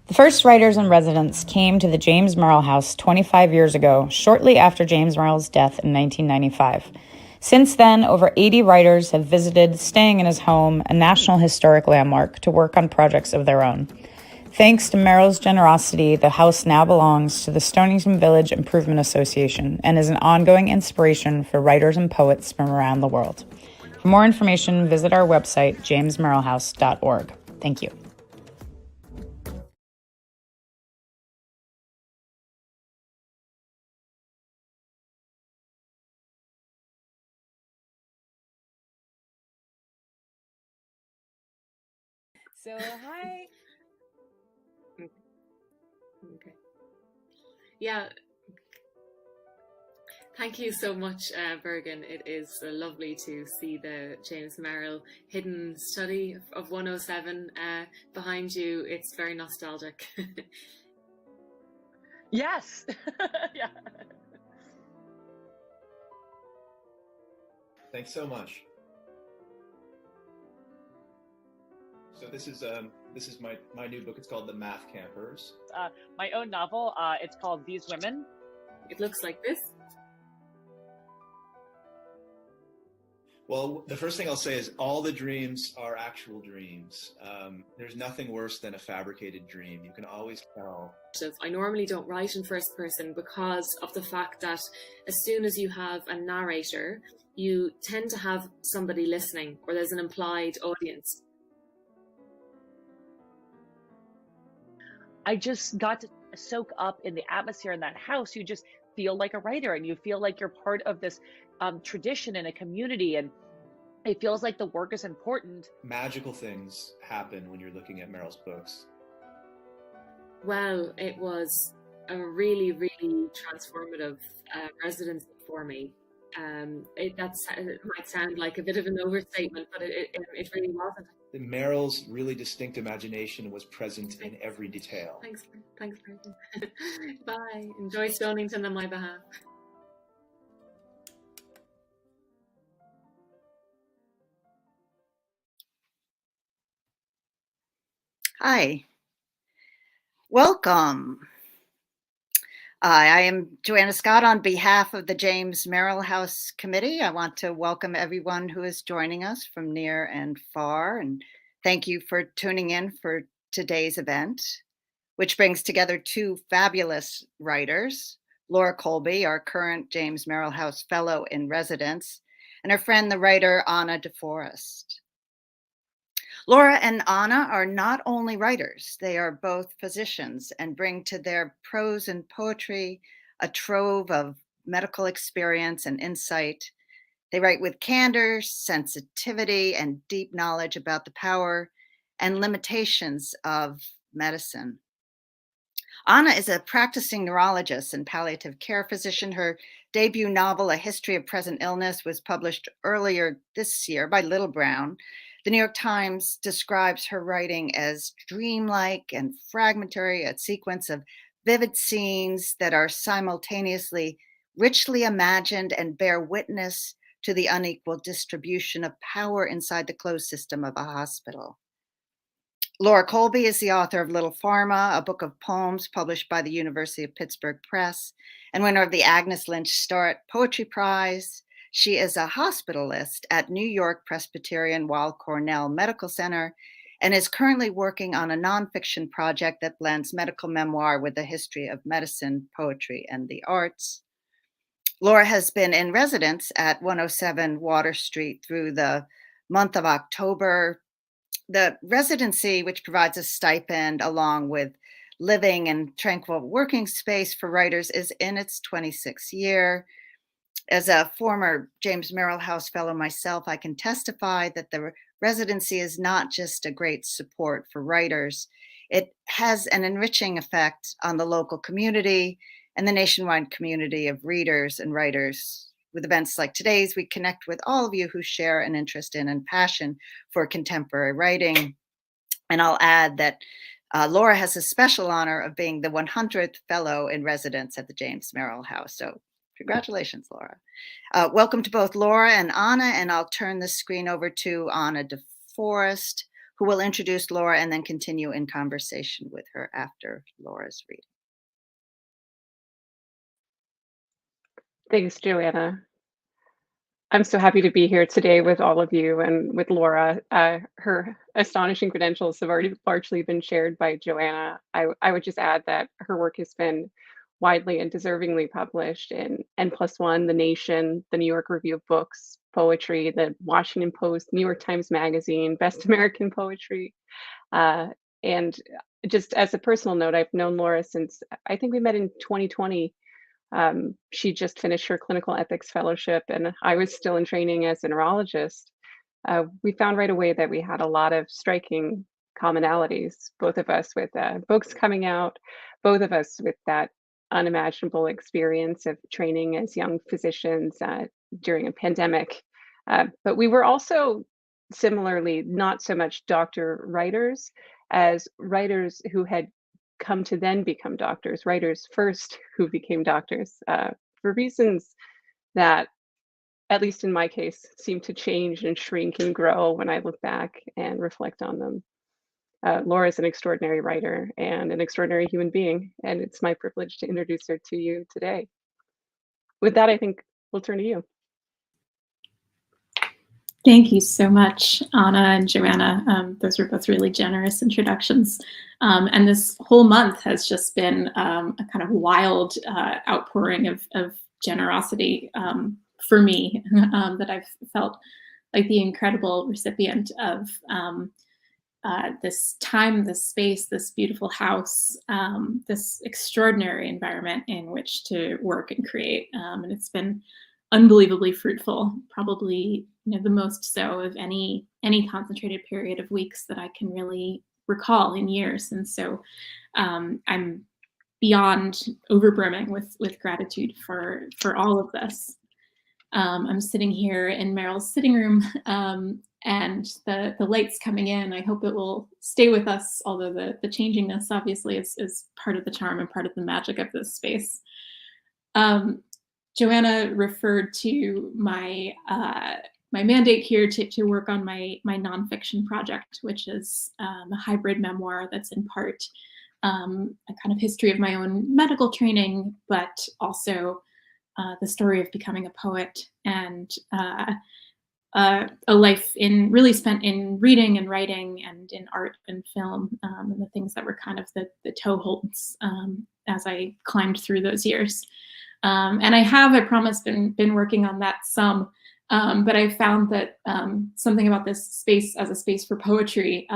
The first writers in residence came to the James Merrill House 25 years ago, shortly after James Merrill's death in 1995. Since then, over 80 writers have visited, staying in his home, a National Historic Landmark, to work on projects of their own. Thanks to Merrill's generosity, the house now belongs to the Stonington Village Improvement Association and is an ongoing inspiration for writers and poets from around the world. For more information, visit our website, jamesmerrillhouse.org. Thank you. So, hi. Okay. Yeah. Thank you so much, Bergen. It is lovely to see the James Merrill hidden study of 107 behind you. It's very nostalgic. Yes. Yeah. Thanks so much. So this is my new book. It's called The Math Campers. My own novel. It's called These Women. It looks like this. Well, the first thing I'll say is all the dreams are actual dreams. There's nothing worse than a fabricated dream. You can always tell. I normally don't write in first person because of the fact that as soon as you have a narrator, you tend to have somebody listening, or there's an implied audience. I just got to soak up in the atmosphere in that house. You just feel like a writer, and you feel like you're part of this tradition and a community, and it feels like the work is important. Magical things happen when you're looking at Merrill's books. Well, it was a really, really transformative residency for me. It might sound like a bit of an overstatement, but it really wasn't. Merrill's really distinct imagination was present in every detail. Thanks, Brendan. Bye. Enjoy Stonington on my behalf. Hi, welcome. I am Joanna Scott on behalf of the James Merrill House Committee. I want to welcome everyone who is joining us from near and far, and thank you for tuning in for today's event, which brings together two fabulous writers, Laura Kolbe, our current James Merrill House Fellow in Residence, and her friend, the writer Anna DeForest. Laura and Anna are not only writers, they are both physicians and bring to their prose and poetry a trove of medical experience and insight. They write with candor, sensitivity, and deep knowledge about the power and limitations of medicine. Anna is a practicing neurologist and palliative care physician. Her debut novel, A History of Present Illness, was published earlier this year by Little Brown. The New York Times describes her writing as dreamlike and fragmentary, a sequence of vivid scenes that are simultaneously richly imagined and bear witness to the unequal distribution of power inside the closed system of a hospital. Laura Kolbe is the author of Little Pharma, a book of poems published by the University of Pittsburgh Press, and winner of the Agnes Lynch Starrett Poetry Prize. She is a hospitalist at New York Presbyterian Weill Cornell Medical Center and is currently working on a nonfiction project that blends medical memoir with the history of medicine, poetry, and the arts. Laura has been in residence at 107 Water Street through the month of October. The residency, which provides a stipend along with living and tranquil working space for writers, is in its 26th year. As a former James Merrill House Fellow myself, I can testify that the residency is not just a great support for writers. It has an enriching effect on the local community and the nationwide community of readers and writers. With events like today's, we connect with all of you who share an interest in and passion for contemporary writing. And I'll add that Laura has a special honor of being the 100th Fellow in Residence at the James Merrill House. So congratulations, Laura. Welcome to both Laura and Anna, and I'll turn the screen over to Anna DeForest, who will introduce Laura and then continue in conversation with her after Laura's reading. Thanks, Joanna. I'm so happy to be here today with all of you and with Laura. Her astonishing credentials have already largely been shared by Joanna. I would just add that her work has been widely and deservingly published in N+1, The Nation, the New York Review of Books, Poetry, the Washington Post, New York Times Magazine, Best American Poetry. And just as a personal note, I've known Laura since I think we met in 2020. She just finished her clinical ethics fellowship, and I was still in training as a neurologist. We found right away that we had a lot of striking commonalities, both of us with books coming out, both of us with that unimaginable experience of training as young physicians during a pandemic. But we were also similarly not so much doctor writers as writers who had come to then become doctors, writers first who became doctors, for reasons that, at least in my case, seem to change and shrink and grow when I look back and reflect on them. Laura is an extraordinary writer and an extraordinary human being, and it's my privilege to introduce her to you today. With that, I think we'll turn to you. Thank you so much, Anna and Joanna. Those were both really generous introductions. And this whole month has just been a kind of wild outpouring of generosity for me that I've felt like the incredible recipient of this time, this space, this beautiful house, this extraordinary environment in which to work and create. And it's been unbelievably fruitful, probably the most so of any concentrated period of weeks that I can really recall in years. And so I'm beyond overbrimming with gratitude for all of this. I'm sitting here in Meryl's sitting room, and the light's coming in. I hope it will stay with us, although the changingness obviously is part of the charm and part of the magic of this space. Joanna referred to my mandate here to work on my nonfiction project, which is a hybrid memoir that's in part a kind of history of my own medical training, but also the story of becoming a poet and a life really spent in reading and writing and in art and film, and the things that were kind of the toeholds as I climbed through those years. And I promise, been working on that some, but I found that something about this space as a space for poetry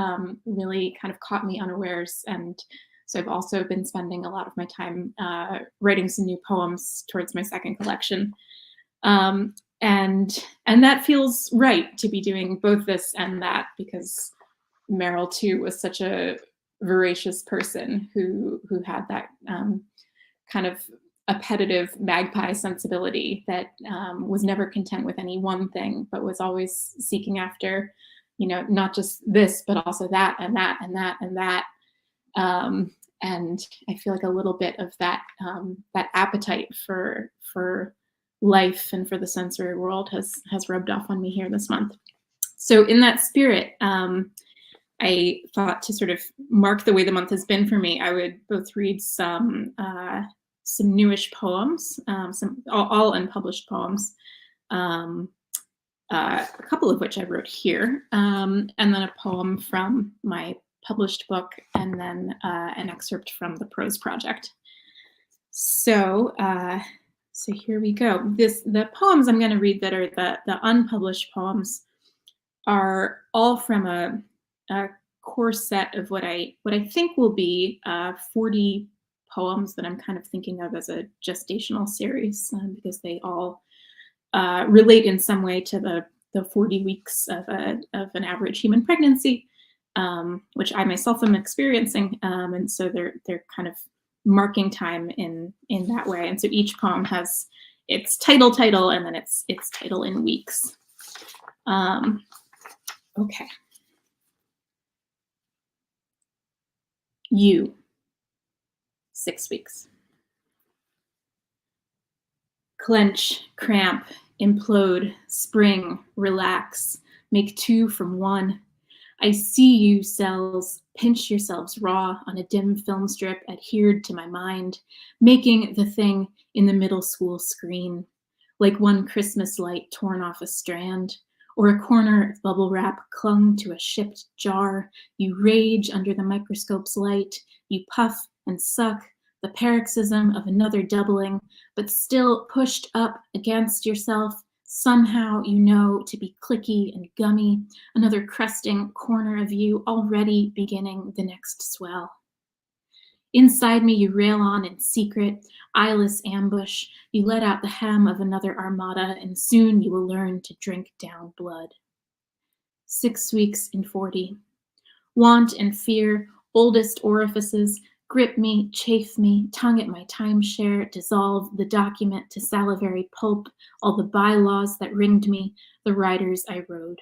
really kind of caught me unawares. And so I've also been spending a lot of my time writing some new poems towards my second collection. And that feels right to be doing both this and that, because Meryl too was such a voracious person who had that kind of appetitive magpie sensibility that was never content with any one thing, but was always seeking after, not just this, but also that and that and that and that. And I feel like a little bit of that appetite for life and for the sensory world has rubbed off on me here this month. So in that spirit, I thought to sort of mark the way the month has been for me, I would both read some newish poems, all unpublished poems, a couple of which I wrote here, and then a poem from my published book, and then an excerpt from the prose project. So here we go. The poems I'm going to read that are the unpublished poems are all from a core set of what I think will be 40 poems that I'm kind of thinking of as a gestational series, because they all relate in some way to the 40 weeks of an average human pregnancy, which I myself am experiencing, and so they're kind of marking time in that way. And so each poem has its title, and then its title in weeks. Okay. You. 6 weeks. Clench, cramp, implode, spring, relax, make two from one. I see you cells pinch yourselves raw on a dim film strip adhered to my mind, making the thing in the middle school screen, like one Christmas light torn off a strand, or a corner of bubble wrap clung to a shipped jar. You rage under the microscope's light, you puff and suck, the paroxysm of another doubling, but still pushed up against yourself, somehow you know to be clicky and gummy, another cresting corner of you already beginning the next swell. Inside me you rail on in secret, eyeless ambush, you let out the hem of another armada, and soon you will learn to drink down blood. 6 weeks in 40. Want and fear, oldest orifices, grip me, chafe me, tongue at my timeshare, dissolve the document to salivary pulp, all the bylaws that ringed me, the riders I rode.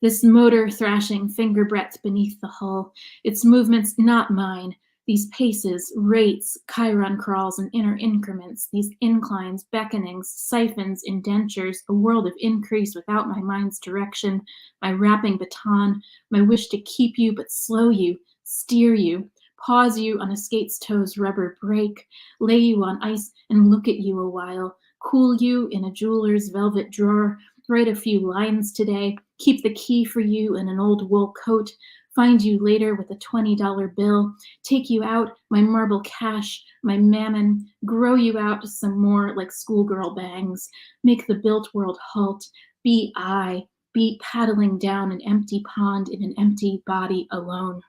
This motor thrashing finger breadth beneath the hull, its movements not mine, these paces, rates, chiron crawls and inner increments, these inclines, beckonings, siphons, indentures, a world of increase without my mind's direction, my wrapping baton, my wish to keep you but slow you, steer you, pause you on a skate's toes rubber brake, lay you on ice and look at you a while, cool you in a jeweler's velvet drawer, write a few lines today, keep the key for you in an old wool coat, find you later with a $20 bill, take you out, my marble cash, my mammon, grow you out some more like schoolgirl bangs, make the built world halt, be paddling down an empty pond in an empty body alone.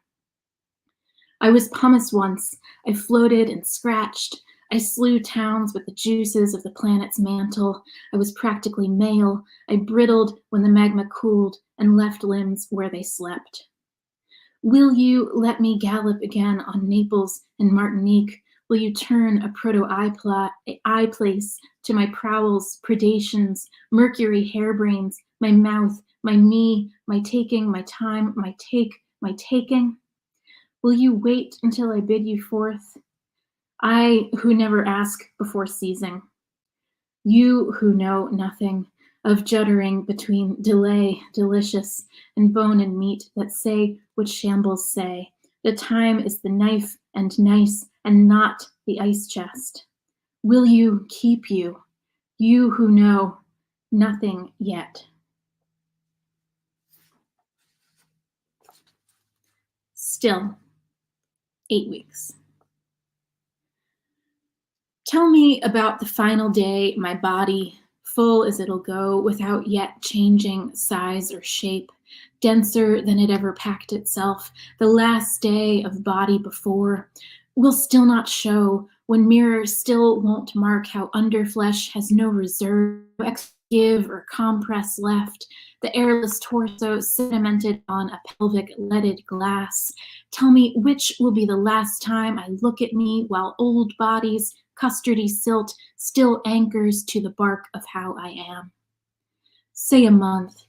I was pumice once, I floated and scratched, I slew towns with the juices of the planet's mantle, I was practically male, I brittled when the magma cooled and left limbs where they slept. Will you let me gallop again on Naples and Martinique? Will you turn a proto-eye place to my prowls, predations, mercury harebrains, my mouth, my me, my taking, my time, my take, my taking? Will you wait until I bid you forth? I who never ask before seizing. You who know nothing of juddering between delay, delicious, and bone and meat that say what shambles say. The time is the knife and nice and not the ice chest. Will you keep you, you who know nothing yet? Still, 8 weeks. Tell me about the final day, my body, full as it'll go, without yet changing size or shape, denser than it ever packed itself, the last day of body before, will still not show, when mirrors still won't mark how underflesh has no reserve, give or compress left, the airless torso sedimented on a pelvic leaded glass. Tell me which will be the last time I look at me while old bodies, custardy silt, still anchors to the bark of how I am. Say a month,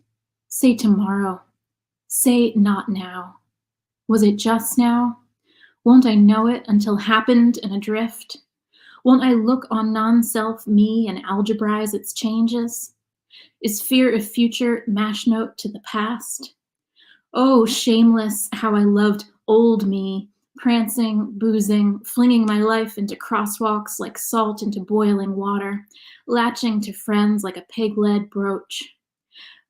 say tomorrow, say not now. Was it just now? Won't I know it until happened and adrift? Won't I look on non-self me and algebraize its changes? Is fear of future mash note to the past? Oh, shameless how I loved old me, prancing, boozing, flinging my life into crosswalks like salt into boiling water, latching to friends like a peg-lead brooch.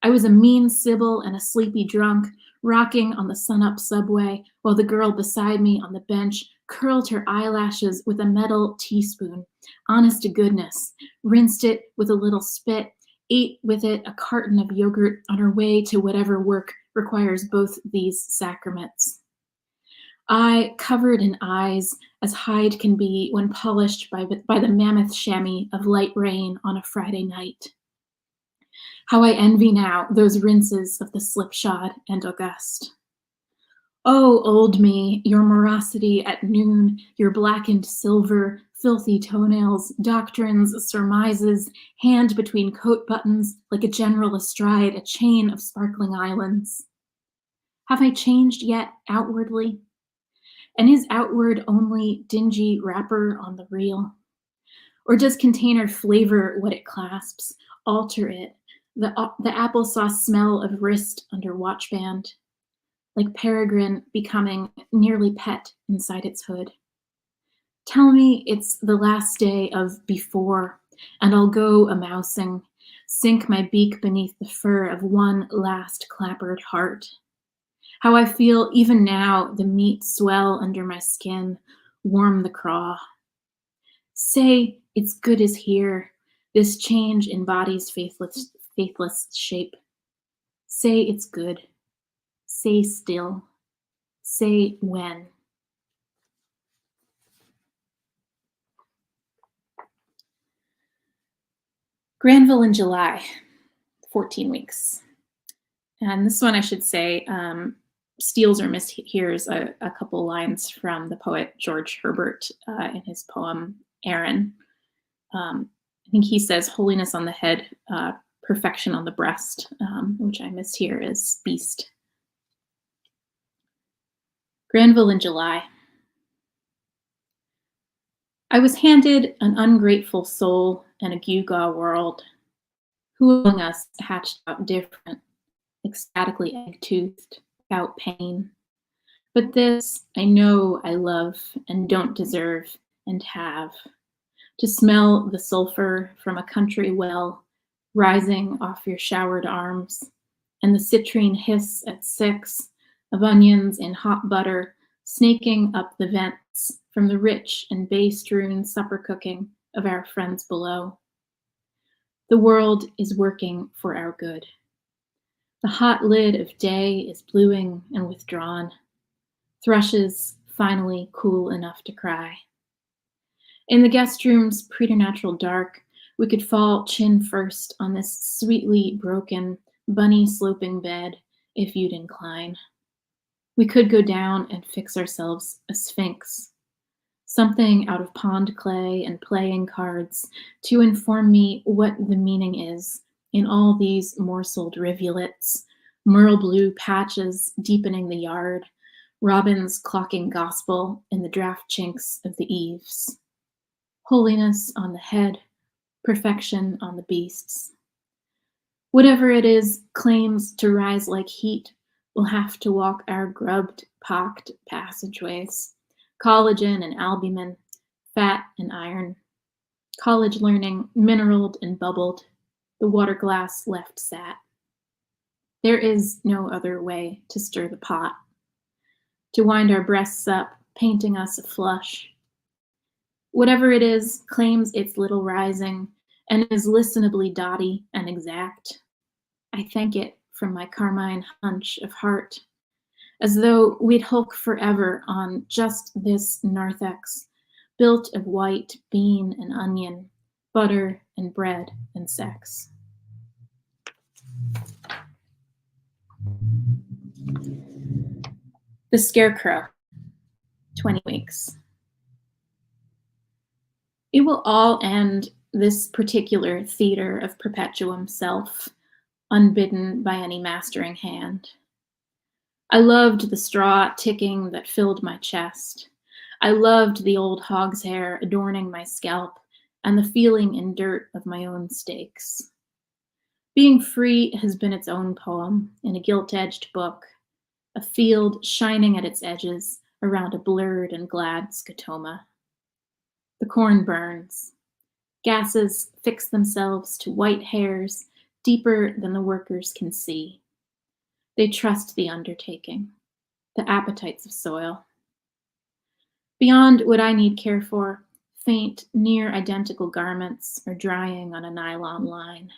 I was a mean Sybil and a sleepy drunk, rocking on the sun-up subway while the girl beside me on the bench curled her eyelashes with a metal teaspoon, honest to goodness, rinsed it with a little spit, ate with it a carton of yogurt on her way to whatever work requires both these sacraments. I covered in eyes as hide can be when polished by the mammoth chamois of light rain on a Friday night. How I envy now those rinses of the slipshod and august. Oh, old me, your morosity at noon, your blackened silver, filthy toenails, doctrines, surmises, hand between coat buttons, like a general astride a chain of sparkling islands. Have I changed yet outwardly? And is outward only dingy wrapper on the real? Or does container flavor what it clasps, alter it, the applesauce smell of wrist under watchband? like peregrine becoming nearly pet inside its hood. Tell me it's the last day of before, and I'll go a-mousing, sink my beak beneath the fur of one last clappered heart. How I feel even now the meat swell under my skin, warm the craw. Say it's good as here, this change in body's faithless shape. Say it's good. Say still. Say when. Granville in July, 14 weeks. And this one I should say steals or mishears a couple lines from the poet George Herbert in his poem Aaron. I think he says holiness on the head, perfection on the breast, which I mishear as beast. Granville in July. I was handed an ungrateful soul and a gewgaw world. Who among us hatched out different, ecstatically egg-toothed, without pain? But this I know I love and don't deserve and have. To smell the sulfur from a country well rising off your showered arms, and the citrine hiss at 6 of onions in hot butter snaking up the vents from the rich and bay-strewn supper cooking of our friends below. The world is working for our good. The hot lid of day is bluing and withdrawn. Thrushes finally cool enough to cry. In the guest room's preternatural dark, we could fall chin first on this sweetly broken, bunny sloping bed if you'd incline. We could go down and fix ourselves a sphinx, something out of pond clay and playing cards to inform me what the meaning is in all these morseled rivulets, merle blue patches deepening the yard, robins clocking gospel in the draft chinks of the eaves. Holiness on the head, perfection on the beasts. Whatever it is claims to rise like heat will have to walk our grubbed, pocked passageways, collagen and albumin, fat and iron. College learning mineraled and bubbled, the water glass left sat. There is no other way to stir the pot, to wind our breasts up, painting us a flush. Whatever it is claims its little rising and is listenably dotty and exact. I thank it from my carmine hunch of heart, as though we'd hulk forever on just this narthex, built of white bean and onion, butter and bread and sex. The Scarecrow, 20 weeks. It will all end this particular theater of perpetuum self, unbidden by any mastering hand. I loved the straw ticking that filled my chest. I loved the old hog's hair adorning my scalp and the feeling in dirt of my own stakes. Being free has been its own poem in a gilt-edged book, a field shining at its edges around a blurred and glad scotoma. The corn burns. Gases fix themselves to white hairs deeper than the workers can see. They trust the undertaking, the appetites of soil. Beyond what I need care for, faint, near-identical garments are drying on a nylon line.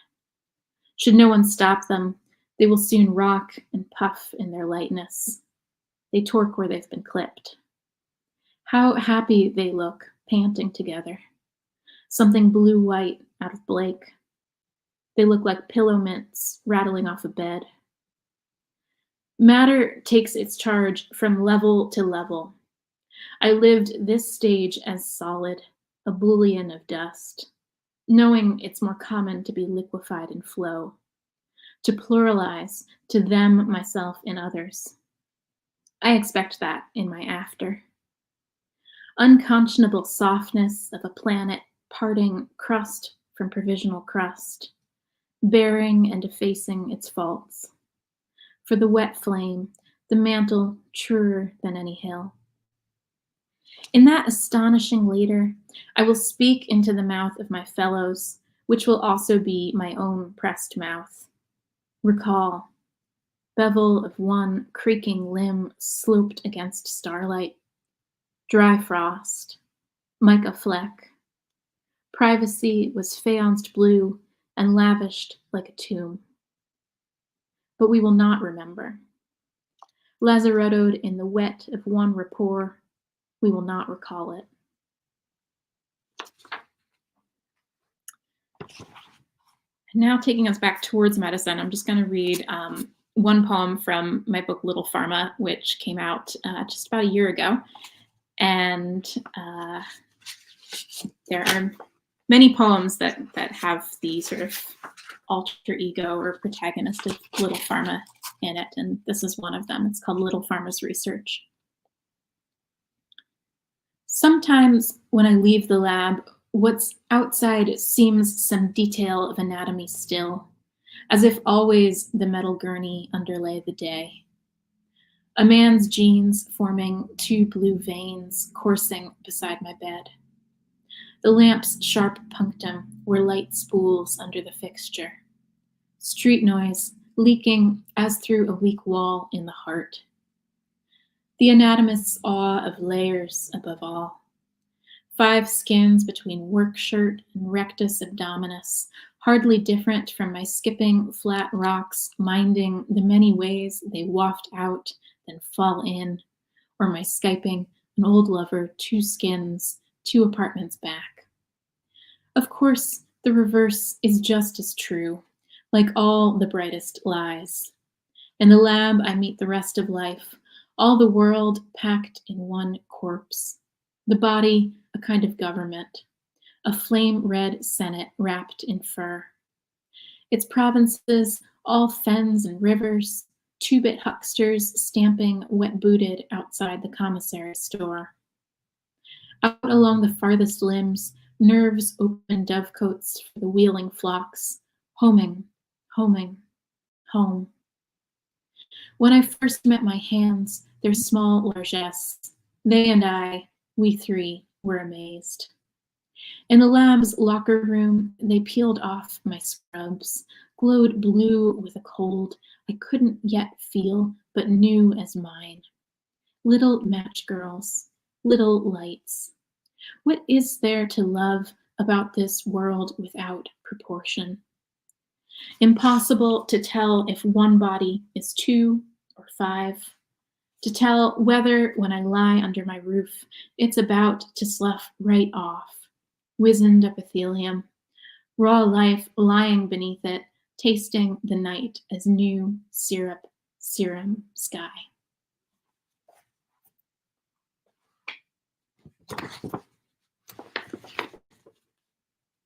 Should no one stop them, they will soon rock and puff in their lightness. They torque where they've been clipped. How happy they look, panting together. Something blue-white out of Blake. They look like pillow mints rattling off a bed. Matter takes its charge from level to level. I lived this stage as solid, a bullion of dust, knowing it's more common to be liquefied in flow, to pluralize, to them, myself, and others. I expect that in my after. Unconscionable softness of a planet parting crust from provisional crust, bearing and effacing its faults. For the wet flame, the mantle truer than any hill. In that astonishing later, I will speak into the mouth of my fellows, which will also be my own pressed mouth. Recall, bevel of one creaking limb sloped against starlight, dry frost, mica fleck. Privacy was fayanced blue and lavished like a tomb. But we will not remember. Lazarettoed in the wet of one rapport, we will not recall it. Now taking us back towards medicine, I'm just going to read one poem from my book, Little Pharma, which came out just about a year ago. And there are many poems that have the sort of alter ego or protagonist of Little Pharma in it, and this is one of them. It's called Little Pharma's Research. Sometimes when I leave the lab, what's outside seems some detail of anatomy still, as if always the metal gurney underlay the day. A man's jeans forming two blue veins coursing beside my bed. The lamp's sharp punctum were light spools under the fixture. Street noise leaking as through a weak wall in the heart. The anatomist's awe of layers above all. 5 skins between work shirt and rectus abdominis, hardly different from my skipping flat rocks, minding the many ways they waft out, then fall in, or my Skyping an old lover 2 skins, 2 apartments back. Of course, the reverse is just as true, like all the brightest lies. In the lab, I meet the rest of life, all the world packed in one corpse. The body, a kind of government, a flame-red senate wrapped in fur. Its provinces, all fens and rivers, 2-bit hucksters stamping wet-booted outside the commissary store. Out along the farthest limbs, nerves open dovecotes for the wheeling flocks, homing, homing, home. When I first met my hands, their small largesse, they and I, we 3, were amazed. In the lab's locker room, they peeled off my scrubs, glowed blue with a cold I couldn't yet feel, but knew as mine. Little match girls, little lights. What is there to love about this world without proportion? Impossible to tell if one body is 2 or 5, to tell whether when I lie under my roof, it's about to slough right off, wizened epithelium, raw life lying beneath it, tasting the night as new syrup, serum sky.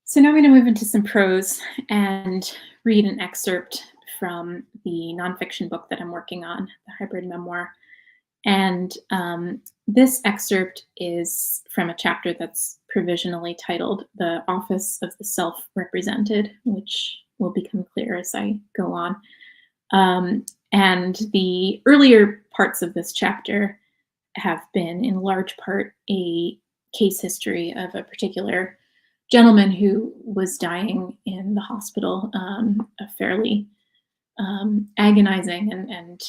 So now I'm going to move into some prose and read an excerpt from the nonfiction book that I'm working on, the hybrid memoir. And this excerpt is from a chapter that's provisionally titled The Office of the Self-Represented, which will become clear as I go on. And the earlier parts of this chapter have been in large part a case history of a particular gentleman who was dying in the hospital, a fairly agonizing and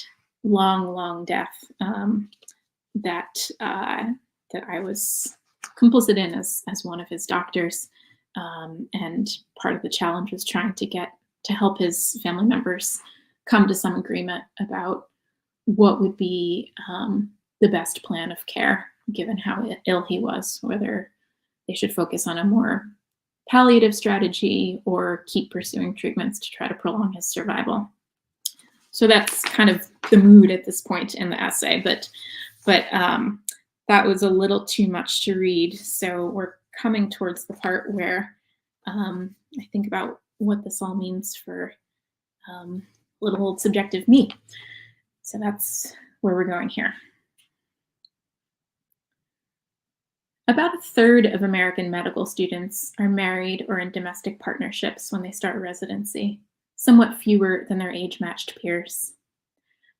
long death that I was complicit in as one of his doctors. And part of the challenge was trying to help his family members come to some agreement about what would be the best plan of care, given how ill he was, whether they should focus on a more palliative strategy or keep pursuing treatments to try to prolong his survival. So that's kind of the mood at this point in the essay, but that was a little too much to read. So we're coming towards the part where I think about what this all means for little old subjective me. So that's where we're going here. About 1/3 of American medical students are married or in domestic partnerships when they start residency, somewhat fewer than their age-matched peers.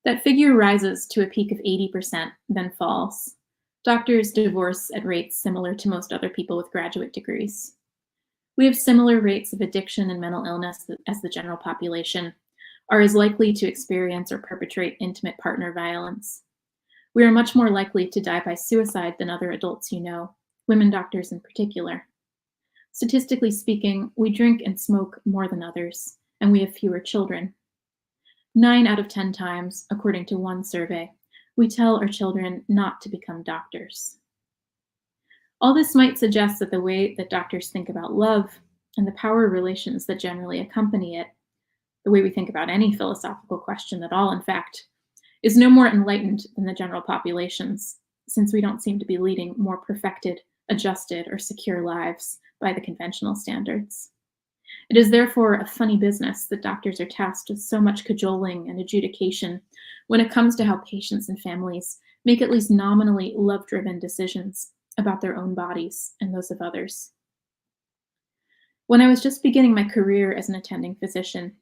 That figure rises to a peak of 80%, then falls. Doctors divorce at rates similar to most other people with graduate degrees. We have similar rates of addiction and mental illness as the general population, are as likely to experience or perpetrate intimate partner violence. We are much more likely to die by suicide than other adults you know, women doctors in particular. Statistically speaking, we drink and smoke more than others, and we have fewer children. 9 out of 10 times, according to one survey, we tell our children not to become doctors. All this might suggest that the way that doctors think about love and the power relations that generally accompany it, the way we think about any philosophical question at all, in fact, is no more enlightened than the general populations, since we don't seem to be leading more perfected, adjusted, or secure lives by the conventional standards. It is therefore a funny business that doctors are tasked with so much cajoling and adjudication when it comes to how patients and families make at least nominally love-driven decisions about their own bodies and those of others. When I was just beginning my career as an attending physician,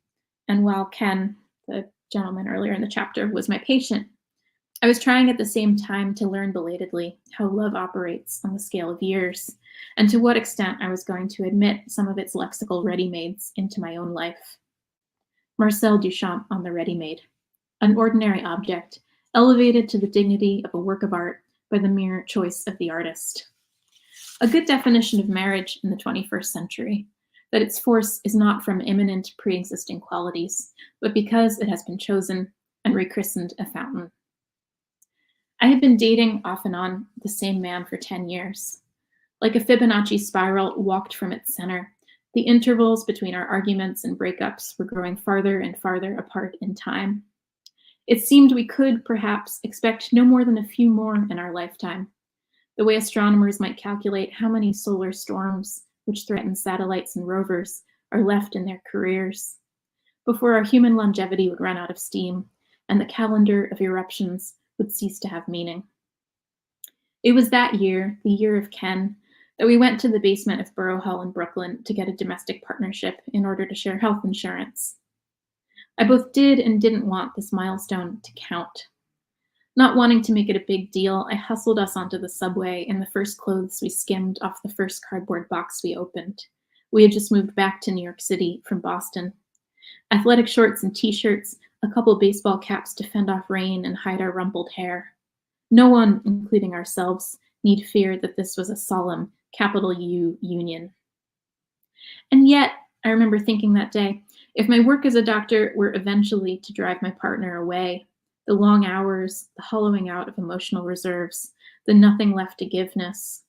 and while Ken, the gentleman earlier in the chapter, was my patient, I was trying at the same time to learn belatedly how love operates on the scale of years, and to what extent I was going to admit some of its lexical ready-mades into my own life. Marcel Duchamp on the ready-made, an ordinary object elevated to the dignity of a work of art by the mere choice of the artist. A good definition of marriage in the 21st century, that its force is not from immanent pre-existing qualities, but because it has been chosen and rechristened a fountain. I had been dating off and on the same man for 10 years. Like a Fibonacci spiral walked from its center, the intervals between our arguments and breakups were growing farther and farther apart in time. It seemed we could, perhaps, expect no more than a few more in our lifetime, the way astronomers might calculate how many solar storms, which threaten satellites and rovers, are left in their careers, before our human longevity would run out of steam and the calendar of eruptions would cease to have meaning. It was that year, the year of Ken, that we went to the basement of Borough Hall in Brooklyn to get a domestic partnership in order to share health insurance. I both did and didn't want this milestone to count. Not wanting to make it a big deal, I hustled us onto the subway in the first clothes we skimmed off the first cardboard box we opened. We had just moved back to New York City from Boston. Athletic shorts and t-shirts, a couple baseball caps to fend off rain and hide our rumpled hair. No one, including ourselves, need fear that this was a solemn, capital U union. And yet, I remember thinking that day, if my work as a doctor were eventually to drive my partner away, the long hours, the hollowing out of emotional reserves, the nothing left to giveness,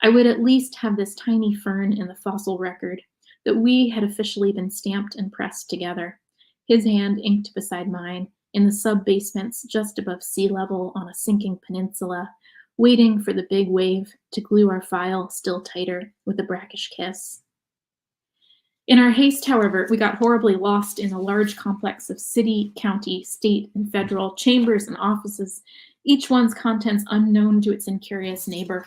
I would at least have this tiny fern in the fossil record that we had officially been stamped and pressed together, his hand inked beside mine in the sub-basements just above sea level on a sinking peninsula, waiting for the big wave to glue our file still tighter with a brackish kiss. In our haste, however, we got horribly lost in a large complex of city, county, state, and federal chambers and offices, each one's contents unknown to its incurious neighbor.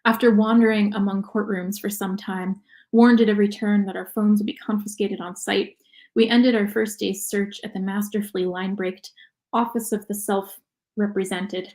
After wandering among courtrooms for some time, warned at every turn that our phones would be confiscated on site, we ended our first day's search at the masterfully line-braked Office of the Self-Represented,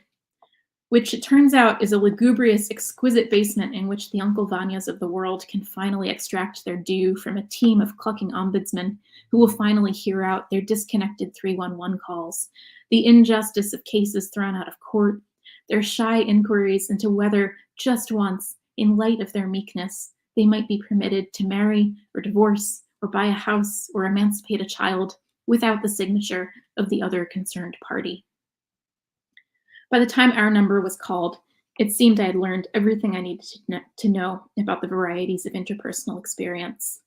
which it turns out is a lugubrious, exquisite basement in which the Uncle Vanyas of the world can finally extract their due from a team of clucking ombudsmen who will finally hear out their disconnected 311 calls, the injustice of cases thrown out of court, their shy inquiries into whether, just once, in light of their meekness, they might be permitted to marry or divorce or buy a house or emancipate a child without the signature of the other concerned party. By the time our number was called, it seemed I had learned everything I needed to know about the varieties of interpersonal experience.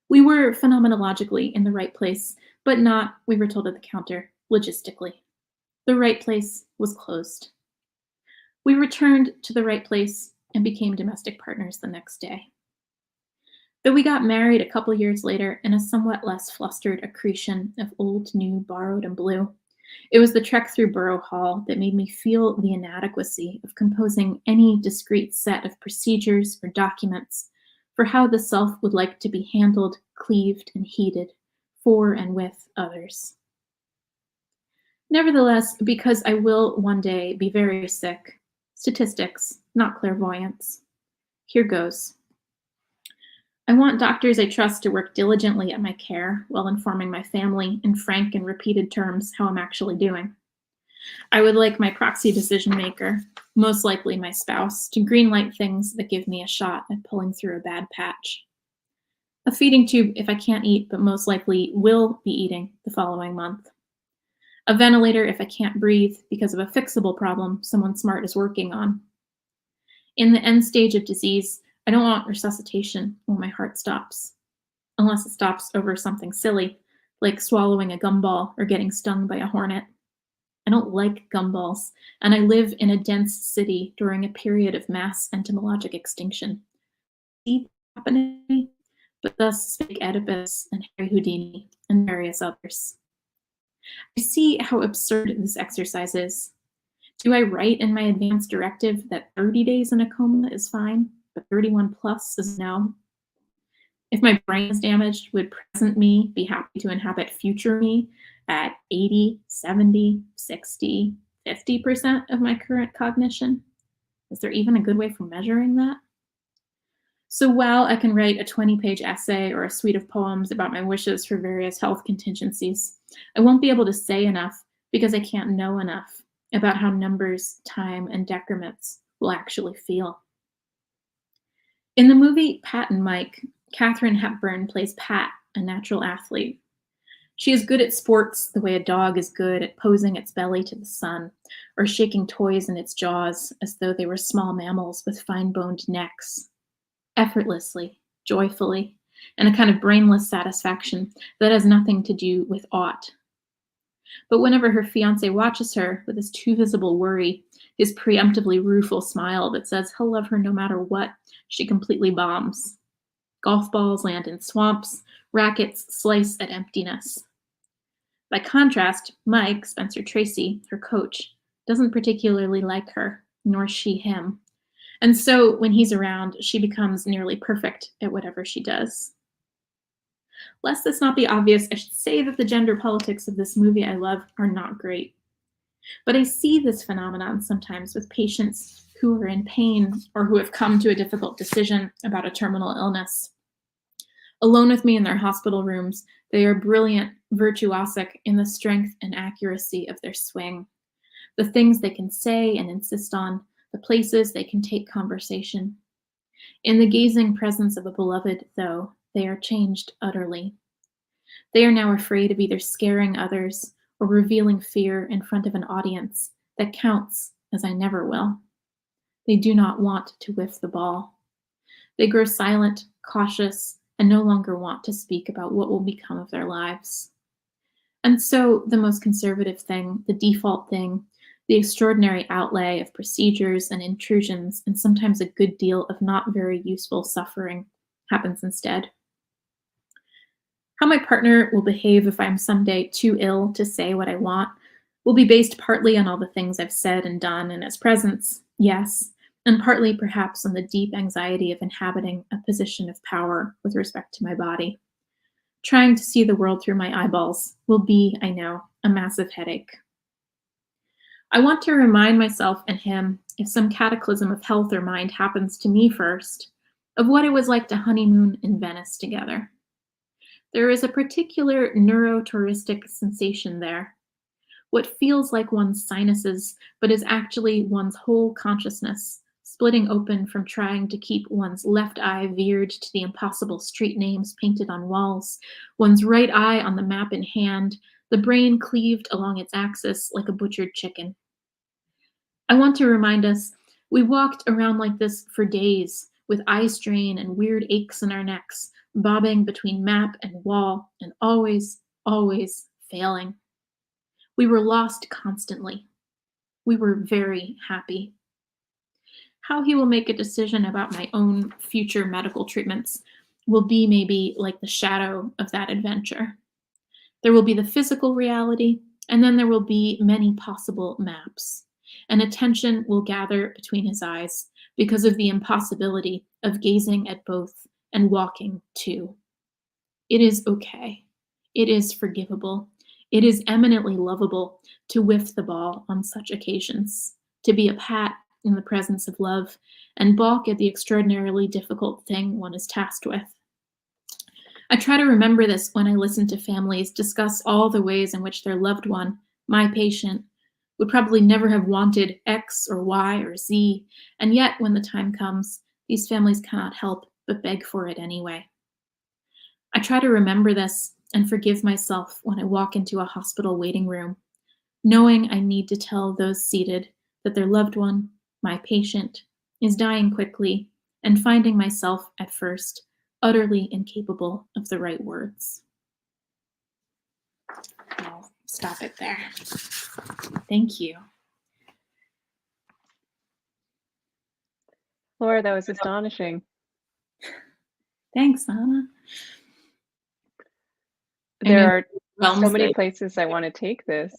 We were phenomenologically in the right place, but not, we were told at the counter, logistically. The right place was closed. We returned to the right place and became domestic partners the next day. Though we got married a couple years later in a somewhat less flustered accretion of old, new, borrowed, and blue, it was the trek through Borough Hall that made me feel the inadequacy of composing any discrete set of procedures or documents for how the self would like to be handled, cleaved, and heeded for and with others. Nevertheless, because I will one day be very sick, statistics, not clairvoyance. Here goes. I want doctors I trust to work diligently at my care while informing my family in frank and repeated terms how I'm actually doing. I would like my proxy decision maker, most likely my spouse, to greenlight things that give me a shot at pulling through a bad patch. A feeding tube if I can't eat, but most likely will be eating the following month. A ventilator if I can't breathe because of a fixable problem someone smart is working on. In the end stage of disease, I don't want resuscitation when my heart stops, unless it stops over something silly, like swallowing a gumball or getting stung by a hornet. I don't like gumballs, and I live in a dense city during a period of mass entomologic extinction. See happening, but thus spake Oedipus and Harry Houdini and various others. I see how absurd this exercise is. Do I write in my advance directive that 30 days in a coma is fine, but 31 plus is no? If my brain is damaged, would present me be happy to inhabit future me at 80, 70, 60, 50% of my current cognition? Is there even a good way for measuring that? So while I can write a 20-page essay or a suite of poems about my wishes for various health contingencies, I won't be able to say enough because I can't know enough about how numbers, time, and decrements will actually feel. In the movie Pat and Mike, Katharine Hepburn plays Pat, a natural athlete. She is good at sports the way a dog is good at posing its belly to the sun or shaking toys in its jaws as though they were small mammals with fine-boned necks. Effortlessly, joyfully, and a kind of brainless satisfaction that has nothing to do with aught. But whenever her fiancé watches her with his too visible worry, his preemptively rueful smile that says he'll love her no matter what, she completely bombs. Golf balls land in swamps, rackets slice at emptiness. By contrast, Mike, Spencer Tracy, her coach, doesn't particularly like her, nor she him. And so when he's around, she becomes nearly perfect at whatever she does. Lest this not be obvious, I should say that the gender politics of this movie I love are not great. But I see this phenomenon sometimes with patients who are in pain or who have come to a difficult decision about a terminal illness. Alone with me in their hospital rooms, they are brilliant, virtuosic in the strength and accuracy of their swing. The things they can say and insist on, the places they can take conversation. In the gazing presence of a beloved, though, they are changed utterly. They are now afraid of either scaring others or revealing fear in front of an audience that counts, as I never will. They do not want to whiff the ball. They grow silent, cautious, and no longer want to speak about what will become of their lives. And so the most conservative thing, the default thing, the extraordinary outlay of procedures and intrusions, and sometimes a good deal of not very useful suffering, happens instead. How my partner will behave if I'm someday too ill to say what I want will be based partly on all the things I've said and done in his presence, yes, and partly perhaps on the deep anxiety of inhabiting a position of power with respect to my body. Trying to see the world through my eyeballs will be, I know, a massive headache. I want to remind myself and him, if some cataclysm of health or mind happens to me first, of what it was like to honeymoon in Venice together. There is a particular neurotouristic sensation there. What feels like one's sinuses, but is actually one's whole consciousness, splitting open from trying to keep one's left eye veered to the impossible street names painted on walls, one's right eye on the map in hand, the brain cleaved along its axis like a butchered chicken. I want to remind us, we walked around like this for days, with eye strain and weird aches in our necks, bobbing between map and wall, and always, always failing. We were lost constantly. We were very happy. How he will make a decision about my own future medical treatments will be maybe like the shadow of that adventure. There will be the physical reality, and then there will be many possible maps. And attention will gather between his eyes because of the impossibility of gazing at both and walking too. It is okay. It is forgivable. It is eminently lovable to whiff the ball on such occasions, to be a pat in the presence of love, and balk at the extraordinarily difficult thing one is tasked with. I try to remember this when I listen to families discuss all the ways in which their loved one, my patient, would probably never have wanted X or Y or Z, and yet when the time comes, these families cannot help but beg for it anyway. I try to remember this and forgive myself when I walk into a hospital waiting room, knowing I need to tell those seated that their loved one, my patient, is dying quickly, and finding myself at first utterly incapable of the right words. I'll stop it there. Thank you. Laura, that was astonishing. Thanks, Anna. There are so many places I want to take this.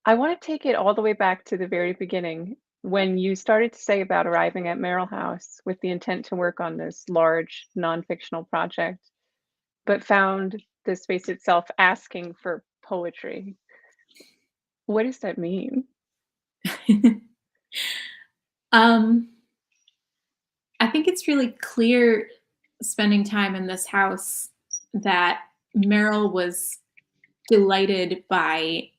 I want to take it all the way back to the very beginning, when you started to say about arriving at Merrill House with the intent to work on this large non-fictional project, but found the space itself asking for poetry. What does that mean? I think it's really clear spending time in this house that Merrill was delighted by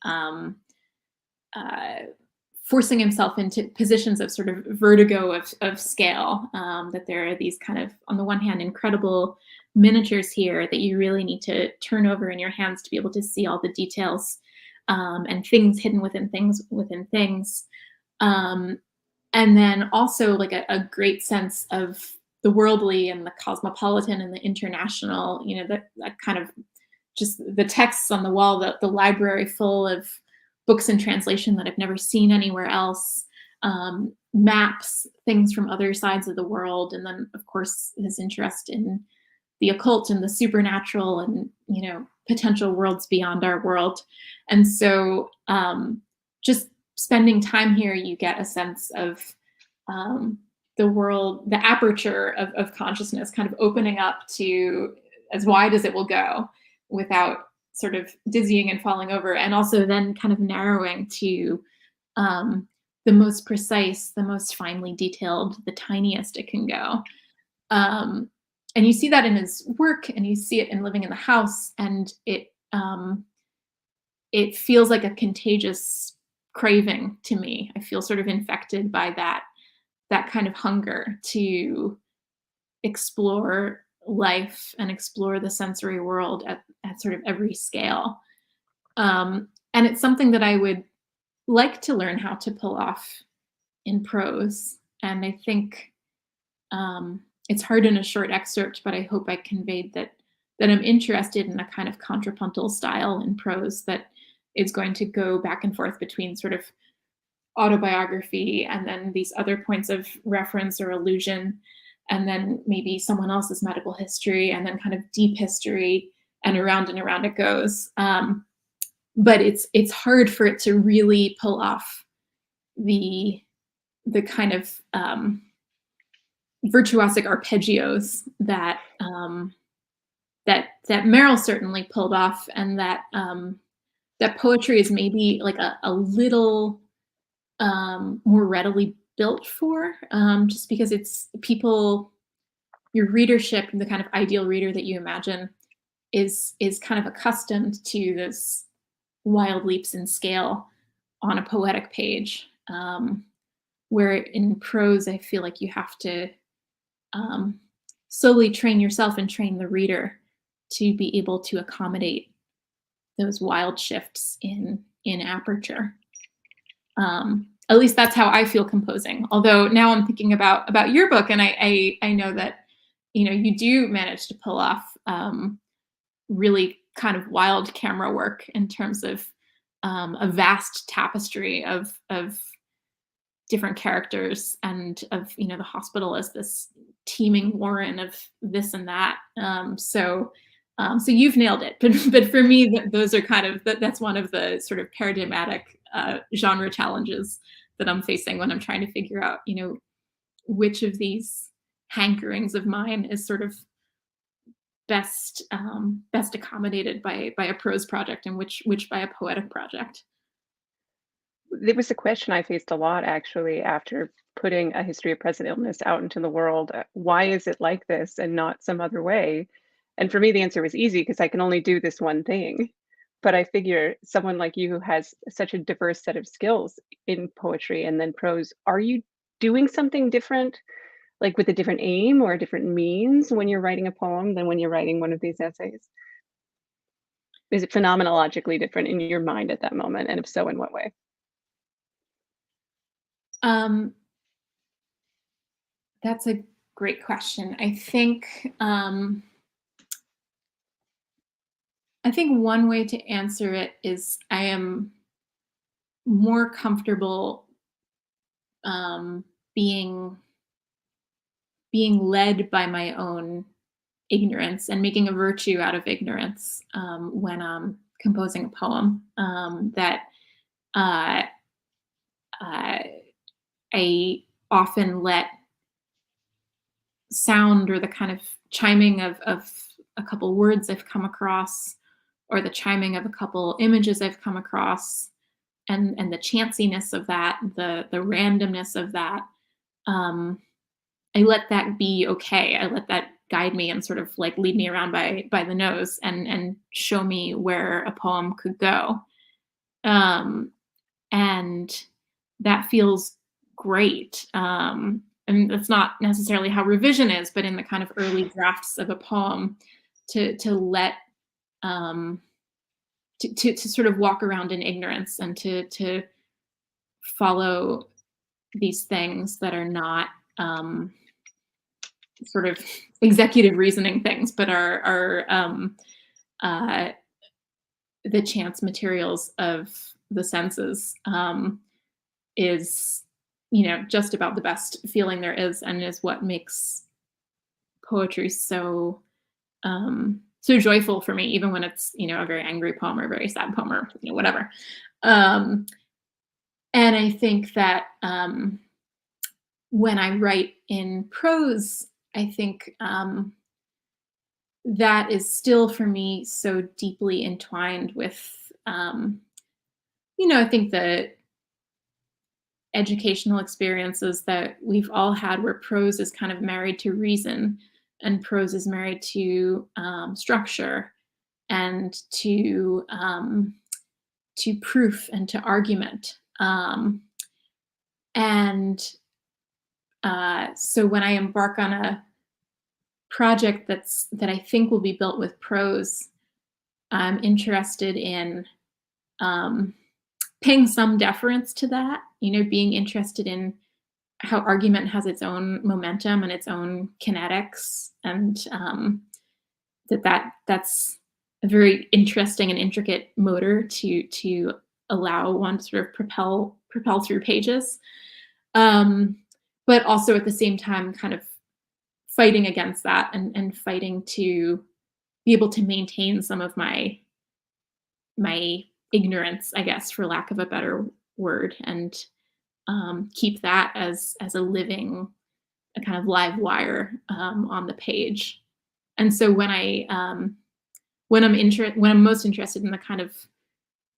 forcing himself into positions of sort of vertigo of scale, that there are these kind of, on the one hand, incredible miniatures here that you really need to turn over in your hands to be able to see all the details, and things hidden within things. And then also like a great sense of the worldly and the cosmopolitan and the international, you know, that kind of just the texts on the wall, the library full of books in translation that I've never seen anywhere else, maps, things from other sides of the world. And then of course, his interest in the occult and the supernatural and, you know, potential worlds beyond our world. And so just spending time here, you get a sense of the world, the aperture of consciousness kind of opening up to as wide as it will go without sort of dizzying and falling over, and also then kind of narrowing to the most precise, the most finely detailed, the tiniest it can go. And you see that in his work, and you see it in living in the house, and it feels like a contagious craving to me. I feel sort of infected by that kind of hunger to explore life and explore the sensory world at sort of every scale. And it's something that I would like to learn how to pull off in prose. And I think it's hard in a short excerpt, but I hope I conveyed that I'm interested in a kind of contrapuntal style in prose that is going to go back and forth between sort of autobiography and then these other points of reference or allusion, and then maybe someone else's medical history, and then kind of deep history, and around it goes. But it's hard for it to really pull off the kind of virtuosic arpeggios that Merrill certainly pulled off, and that poetry is maybe like a little more readily built for, just because it's people, your readership, the kind of ideal reader that you imagine is kind of accustomed to this wild leaps in scale on a poetic page, where in prose, I feel like you have to slowly train yourself and train the reader to be able to accommodate those wild shifts in aperture. At least that's how I feel composing. Although now I'm thinking about your book, and I know that, you know, you do manage to pull off really kind of wild camera work in terms of a vast tapestry of different characters, and of, you know, the hospital as this teeming warren of this and that. So you've nailed it. But for me, those are kind of, that's one of the sort of paradigmatic genre challenges that I'm facing when I'm trying to figure out, you know, which of these hankerings of mine is sort of best best accommodated by a prose project and which by a poetic project? There was a question I faced a lot actually after putting A History of Present Illness out into the world. Why is it like this and not some other way? And for me, the answer was easy because I can only do this one thing. But I figure someone like you who has such a diverse set of skills in poetry and then prose, are you doing something different, like with a different aim or a different means when you're writing a poem than when you're writing one of these essays? Is it phenomenologically different in your mind at that moment? And if so, in what way? Um, that's a great question. I think one way to answer it is I am more comfortable being led by my own ignorance and making a virtue out of ignorance when I'm composing a poem. That I often let sound or the kind of chiming of a couple words I've come across, or the chiming of a couple images I've come across, and the chanciness of that, the randomness of that, I let that be okay. I let that guide me and sort of like lead me around by the nose and show me where a poem could go. And that feels great. And that's not necessarily how revision is, but in the kind of early drafts of a poem, to let to sort of walk around in ignorance and to follow these things that are not sort of executive reasoning things, but are the chance materials of the senses, is, just about the best feeling there is, and is what makes poetry so so joyful for me, even when it's, a very angry poem or a very sad poem or whatever. And I think that when I write in prose, I think that is still for me so deeply entwined with, I think the educational experiences that we've all had, where prose is kind of married to reason and prose is married to structure and to proof and to argument. So when I embark on a project that I think will be built with prose, I'm interested in paying some deference to that, being interested in how argument has its own momentum and its own kinetics, and that's a very interesting and intricate motor to allow one to sort of propel through pages, but also at the same time kind of fighting against that and fighting to be able to maintain some of my ignorance, I guess, for lack of a better word, and keep that as a living, a kind of live wire on the page. And so when I'm most interested in the kind of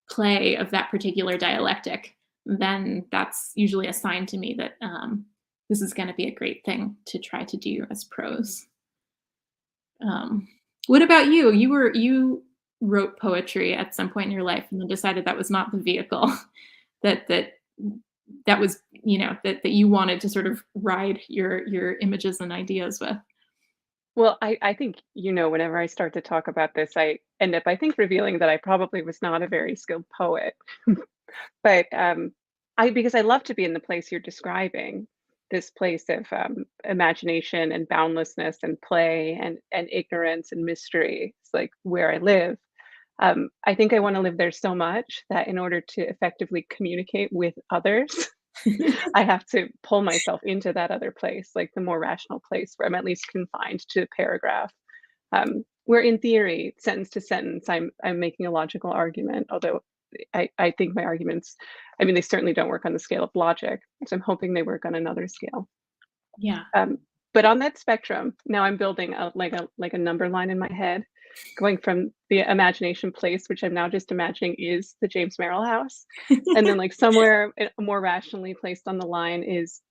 play of that particular dialectic, then that's usually a sign to me that this is going to be a great thing to try to do as prose. What about you? You wrote poetry at some point in your life and then decided that was not the vehicle that was, that you wanted to sort of ride your images and ideas with. Well, I think, whenever I start to talk about this, I end up, I think, revealing that I probably was not a very skilled poet. But because I love to be in the place you're describing, this place of imagination and boundlessness and play and ignorance and mystery. It's like where I live. I think I want to live there so much that in order to effectively communicate with others, I have to pull myself into that other place, like the more rational place where I'm at least confined to a paragraph, where in theory, sentence to sentence, I'm making a logical argument, although I think my arguments, they certainly don't work on the scale of logic. So I'm hoping they work on another scale. Yeah. but on that spectrum, now I'm building like a number line in my head, going from the imagination place, which I'm now just imagining is the James Merrill house, and then like somewhere more rationally placed on the line is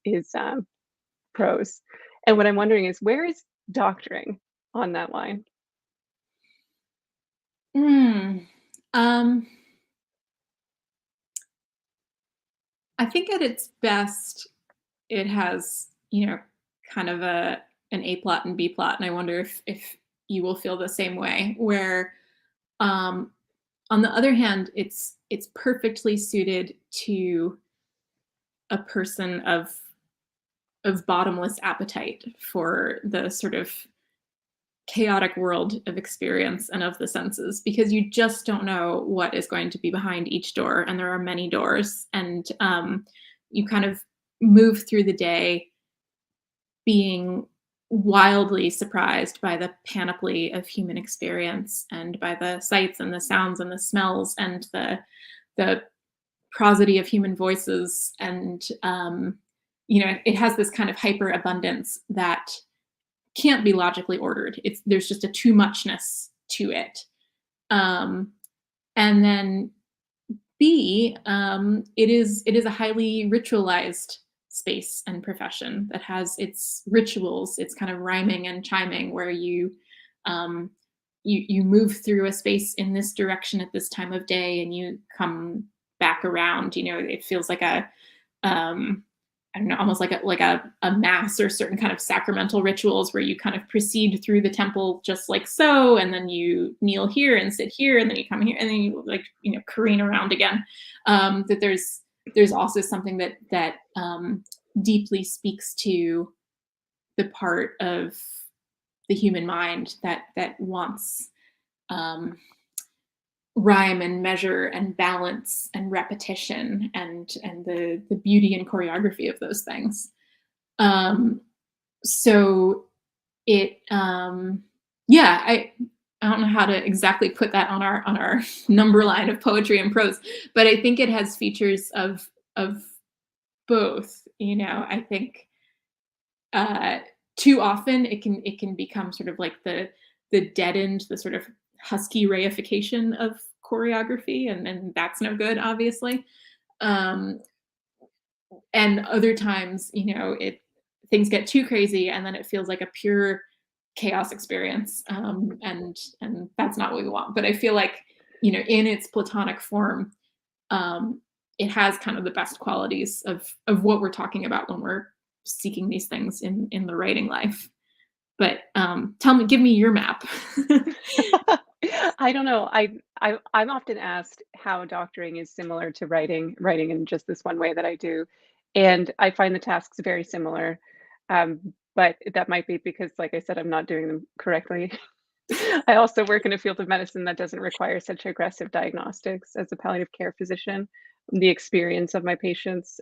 prose. And what I'm wondering is, where is doctoring on that line? I think at its best, it has, kind of an A plot and B plot, and I wonder if you will feel the same way. Where, on the other hand, it's perfectly suited to a person of bottomless appetite for the sort of chaotic world of experience and of the senses, because you just don't know what is going to be behind each door, and there are many doors, and you kind of move through the day being wildly surprised by the panoply of human experience, and by the sights and the sounds and the smells and the prosody of human voices, and it has this kind of hyper abundance that can't be logically ordered. There's just a too muchness to it. And then B, it is a highly ritualized space and profession that has its rituals, its kind of rhyming and chiming, where you move through a space in this direction at this time of day, and you come back around. It feels like a I don't know, almost like a mass, or certain kind of sacramental rituals where you kind of proceed through the temple just like so, and then you kneel here and sit here, and then you come here, and then you careen around again. That there's also something that deeply speaks to the part of the human mind that wants rhyme and measure and balance and repetition and the beauty and choreography of those things. So it, I don't know how to exactly put that on our number line of poetry and prose, but I think it has features of both. I think too often it can become sort of like the deadened, the sort of husky reification of choreography, and that's no good, obviously. And other times, things get too crazy, and then it feels like a pure chaos experience, and that's not what we want. But I feel like, in its platonic form, it has kind of the best qualities of what we're talking about when we're seeking these things in the writing life. But give me your map. I don't know. I'm often asked how doctoring is similar to writing in just this one way that I do, and I find the tasks very similar. But that might be because, like I said, I'm not doing them correctly. I also work in a field of medicine that doesn't require such aggressive diagnostics as a palliative care physician. The experience of my patients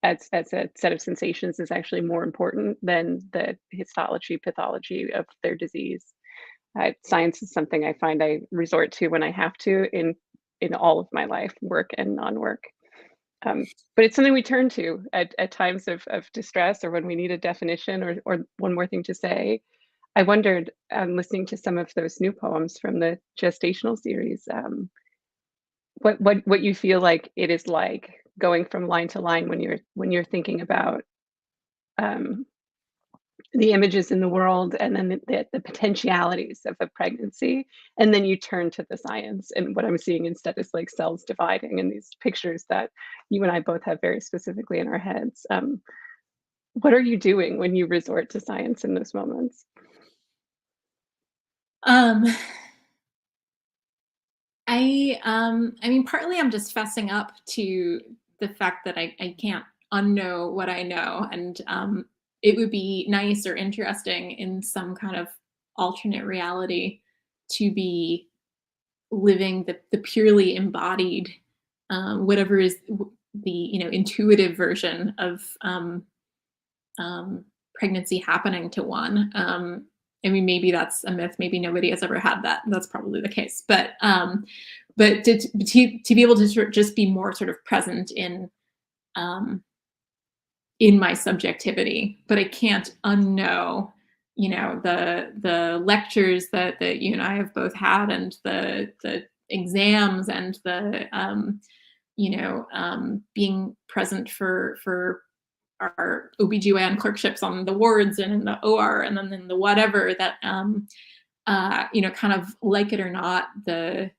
as a set of sensations is actually more important than the histology, pathology of their disease. Science is something I find I resort to when I have to in all of my life, work and non-work. But it's something we turn to at times of distress, or when we need a definition or one more thing to say. I wondered, listening to some of those new poems from the gestational series, what you feel like it is like going from line to line when you're thinking about the images in the world, and then the potentialities of a pregnancy, and then you turn to the science, and what I'm seeing instead is like cells dividing in these pictures that you and I both have very specifically in our heads. What are you doing when you resort to science in those moments? I mean, partly I'm just fessing up to the fact that I can't unknow what I know, and it would be nice or interesting in some kind of alternate reality to be living the purely embodied, whatever is the intuitive version of pregnancy happening to one. I mean, maybe that's a myth. Maybe nobody has ever had that. That's probably the case. But to be able to just be more sort of present in in my subjectivity, but I can't unknow, the lectures that you and I have both had, and the exams, and the being present for our OBGYN clerkships on the wards and in the OR and then in the whatever, that kind of, like it or not, the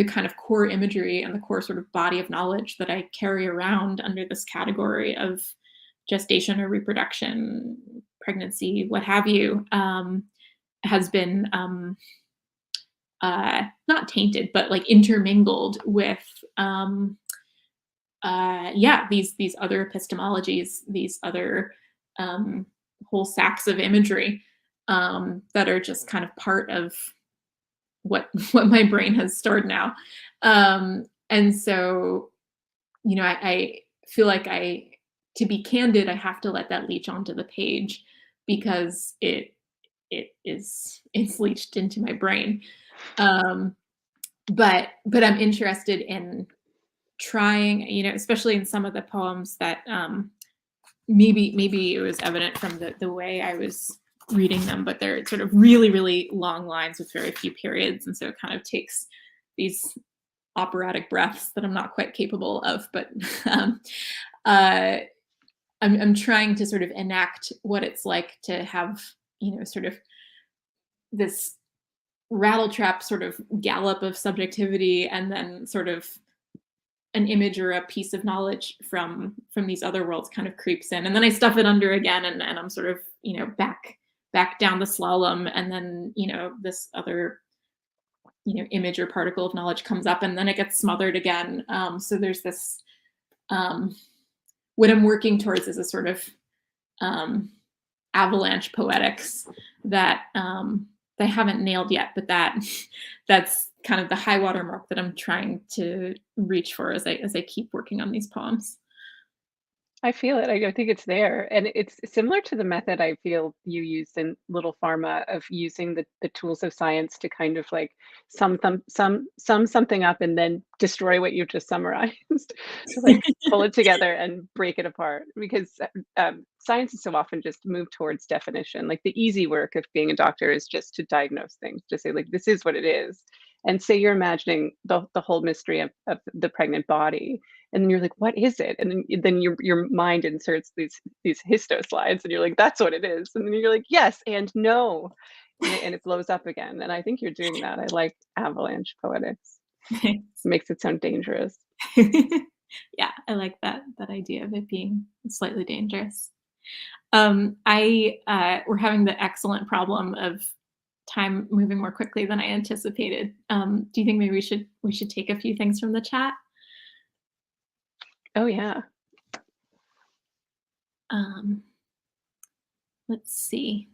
kind of core imagery and the core sort of body of knowledge that I carry around under this category of gestation or reproduction, pregnancy, what have you, has been not tainted, but like intermingled with these other epistemologies, these other whole sacks of imagery that are just kind of part of what my brain has stored now. And so, I feel like to be candid, I have to let that leach onto the page, because it's leached into my brain. But I'm interested in trying, especially in some of the poems that maybe it was evident from the way I was reading them, but they're sort of really, really long lines with very few periods. And so it kind of takes these operatic breaths that I'm not quite capable of, but I'm trying to sort of enact what it's like to have, sort of this rattletrap sort of gallop of subjectivity, and then sort of an image or a piece of knowledge from these other worlds kind of creeps in, and then I stuff it under again, and I'm sort of, back down the slalom, and then, this other, image or particle of knowledge comes up, and then it gets smothered again. So there's this, what I'm working towards is a sort of avalanche poetics that I haven't nailed yet, but that's kind of the high water mark that I'm trying to reach for as I keep working on these poems. I feel it. I think it's there. And it's similar to the method I feel you used in Little Pharma, of using the tools of science to kind of like sum something up and then destroy what you've just summarized. To like pull it together and break it apart. Because science is so often just moved towards definition. Like the easy work of being a doctor is just to diagnose things, to say like, this is what it is. And say you're imagining the whole mystery of the pregnant body. And then you're like, what is it? And then your mind inserts these histo slides, and you're like, that's what it is. And then you're like, yes and no, and it blows up again. And I think you're doing that. I like avalanche poetics. It makes it sound dangerous. Yeah, I like that idea of it being slightly dangerous. We're having the excellent problem of time moving more quickly than I anticipated. Do you think maybe we should take a few things from the chat? Oh yeah. Let's see.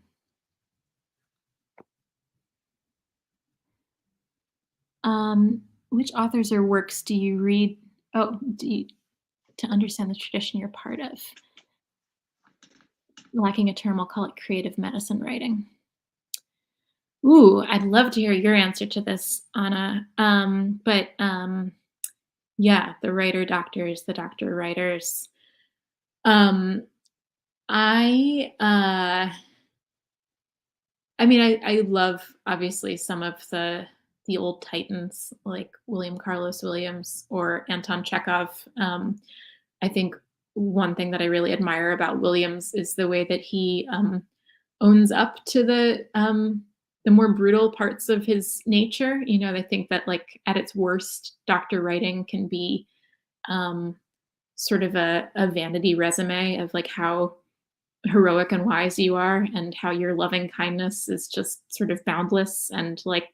Which authors or works do you read? To understand the tradition you're part of? Lacking a term, I'll call it creative medicine writing. Ooh, I'd love to hear your answer to this, Anna. Yeah, the writer doctors, the doctor writers. I love obviously some of the old titans like William Carlos Williams or Anton Chekhov. I think one thing that I really admire about Williams is the way that he owns up to the more brutal parts of his nature. I think that like at its worst, doctor writing can be sort of a vanity resume of like how heroic and wise you are, and how your loving kindness is just sort of boundless and like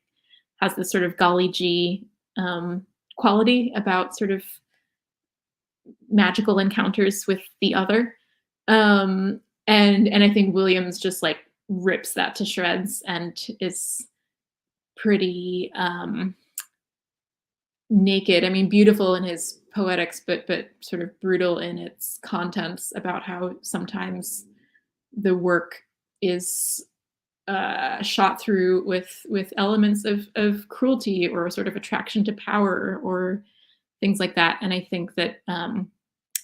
has this sort of golly gee quality about sort of magical encounters with the other. And I think Williams just like rips that to shreds and is pretty naked. I mean, beautiful in his poetics, but sort of brutal in its contents about how sometimes the work is shot through with elements of cruelty or sort of attraction to power or things like that. And I think that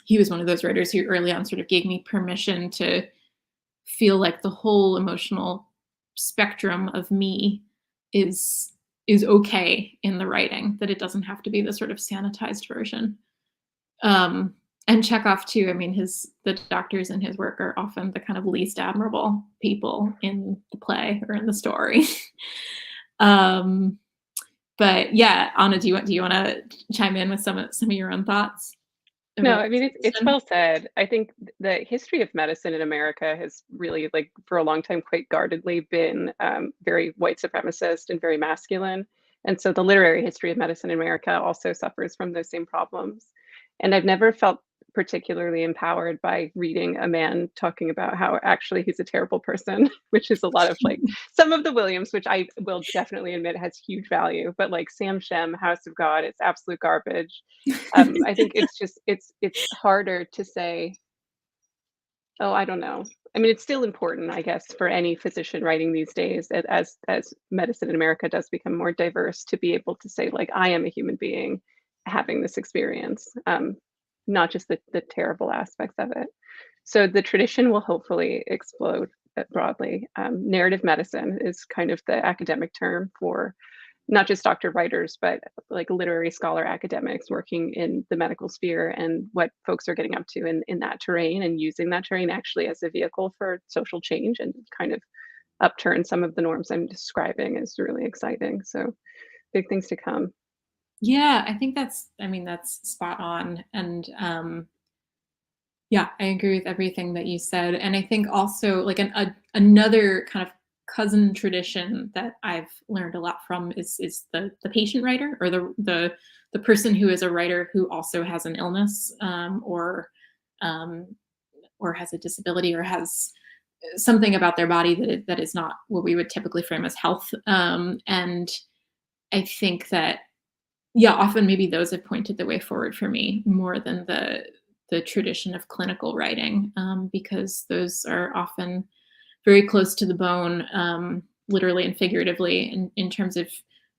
he was one of those writers who early on sort of gave me permission to feel like the whole emotional spectrum of me is okay in the writing, that it doesn't have to be the sort of sanitized version. And Chekhov too. I mean, the doctors in his work are often the kind of least admirable people in the play or in the story. But yeah, Anna, do you want to chime in with some of your own thoughts? No, I mean, it's well said. I think the history of medicine in America has really, like, for a long time, quite guardedly been very white supremacist and very masculine. And so the literary history of medicine in America also suffers from those same problems. And I've never felt particularly empowered by reading a man talking about how actually he's a terrible person, which is a lot of, like, some of the Williams, which I will definitely admit has huge value, but like Sam Shem, House of God, it's absolute garbage. I think it's just it's harder to say, oh, I don't know. I mean, it's still important, I guess, for any physician writing these days, as medicine in America does become more diverse, to be able to say, like, I am a human being having this experience, not just the terrible aspects of it. So the tradition will hopefully explode broadly. Narrative medicine is kind of the academic term for not just doctor writers, but like literary scholar academics working in the medical sphere, and what folks are getting up to in that terrain, and using that terrain actually as a vehicle for social change and kind of upturn some of the norms I'm describing is really exciting. So big things to come. Yeah, I think that's spot on. And yeah, I agree with everything that you said. And I think also, like, another kind of cousin tradition that I've learned a lot from is the patient writer, or the person who is a writer who also has an illness, or has a disability, or has something about their body that is not what we would typically frame as health. And I think that, yeah, often maybe those have pointed the way forward for me more than the tradition of clinical writing, because those are often very close to the bone, literally and figuratively, in terms of